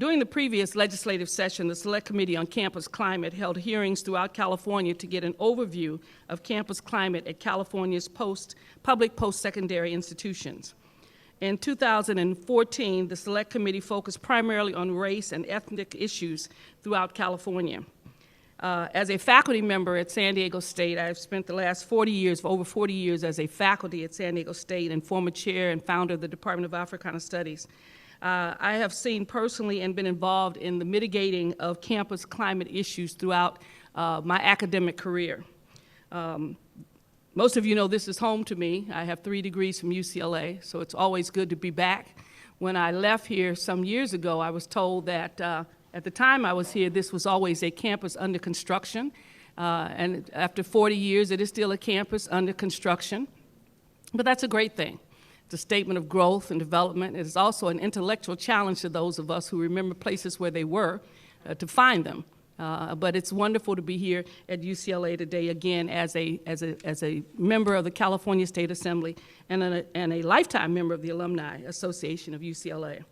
During the previous legislative session, the Select Committee on Campus Climate held hearings throughout California to get an overview of campus climate at California's public post-secondary institutions. In 2014, the Select Committee focused primarily on race and ethnic issues throughout California. As a faculty member at San Diego State, I've spent the last over 40 years as a faculty at San Diego State and former chair and founder of the Department of Africana Studies. I have seen personally and been involved in the mitigating of campus climate issues throughout my academic career. Most of you know this is home to me. I have 3 degrees from UCLA, so it's always good to be back. When I left here some years ago, I was told that at the time I was here, this was always a campus under construction. And after 40 years, it is still a campus under construction. But that's a great thing. It's a statement of growth and development. It is also an intellectual challenge to those of us who remember places where they were to find them. But it's wonderful to be here at UCLA today again as a member of the California State Assembly and a lifetime member of the Alumni Association of UCLA.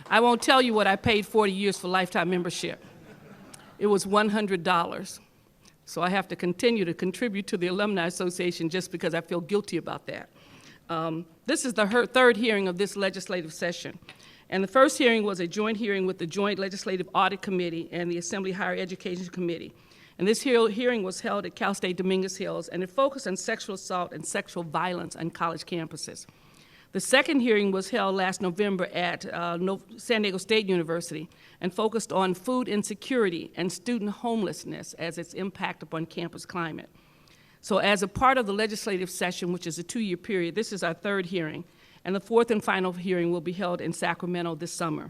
I won't tell you what I paid 40 years for lifetime membership. It was $100. So I have to continue to contribute to the Alumni Association just because I feel guilty about that. This is the third hearing of this legislative session. And the first hearing was a joint hearing with the Joint Legislative Audit Committee and the Assembly Higher Education Committee. And this hearing was held at Cal State Dominguez Hills, and it focused on sexual assault and sexual violence on college campuses. The second hearing was held last November at San Diego State University and focused on food insecurity and student homelessness as its impact upon campus climate. So as a part of the legislative session, which is a 2-year period, this is our third hearing, and the fourth and final hearing will be held in Sacramento this summer.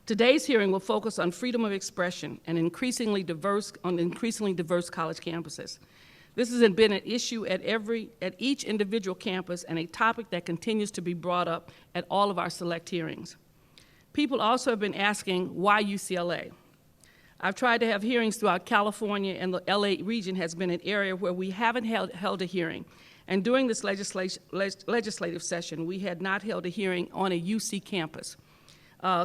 Today's hearing will focus on freedom of expression and increasingly diverse college campuses. This has been an issue at each individual campus and a topic that continues to be brought up at all of our select hearings. People also have been asking, why UCLA? I've tried to have hearings throughout California, and the LA region has been an area where we haven't held a hearing. And during this legislative session, we had not held a hearing on a UC campus.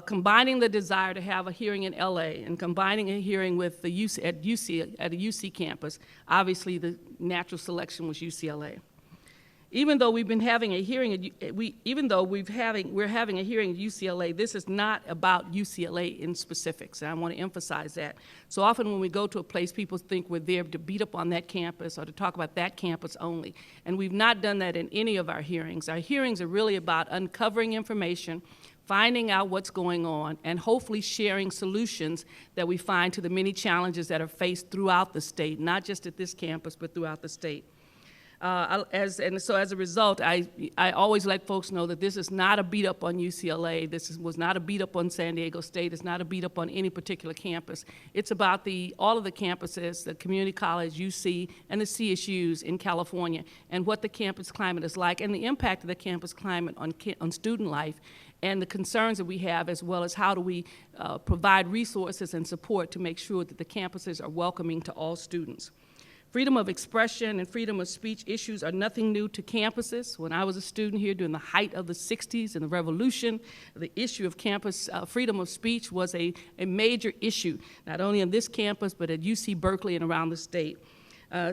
Combining the desire to have a hearing in LA and combining a hearing with the at a UC campus, obviously the natural selection was UCLA. Even though we've been having a hearing, we're having a hearing at UCLA, this is not about UCLA in specifics, and I want to emphasize that. So often when we go to a place, people think we're there to beat up on that campus or to talk about that campus only, and we've not done that in any of our hearings. Our hearings are really about uncovering information, finding out what's going on, and hopefully sharing solutions that we find to the many challenges that are faced throughout the state, not just at this campus, but throughout the state. So as a result, I always let folks know that this is not a beat up on UCLA. Was not a beat up on San Diego State. It's not a beat up on any particular campus. It's about all of the campuses, the community college, UC, and the CSUs in California, and what the campus climate is like, and the impact of the campus climate on student life, and the concerns that we have, as well as how do we provide resources and support to make sure that the campuses are welcoming to all students. Freedom of expression and freedom of speech issues are nothing new to campuses. When I was a student here during the height of the 60s and the revolution, the issue of campus freedom of speech was a major issue, not only on this campus, but at UC Berkeley and around the state.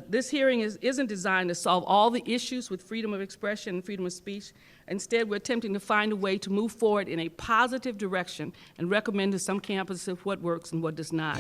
This hearing isn't designed to solve all the issues with freedom of expression and freedom of speech. Instead, we're attempting to find a way to move forward in a positive direction and recommend to some campuses what works and what does not.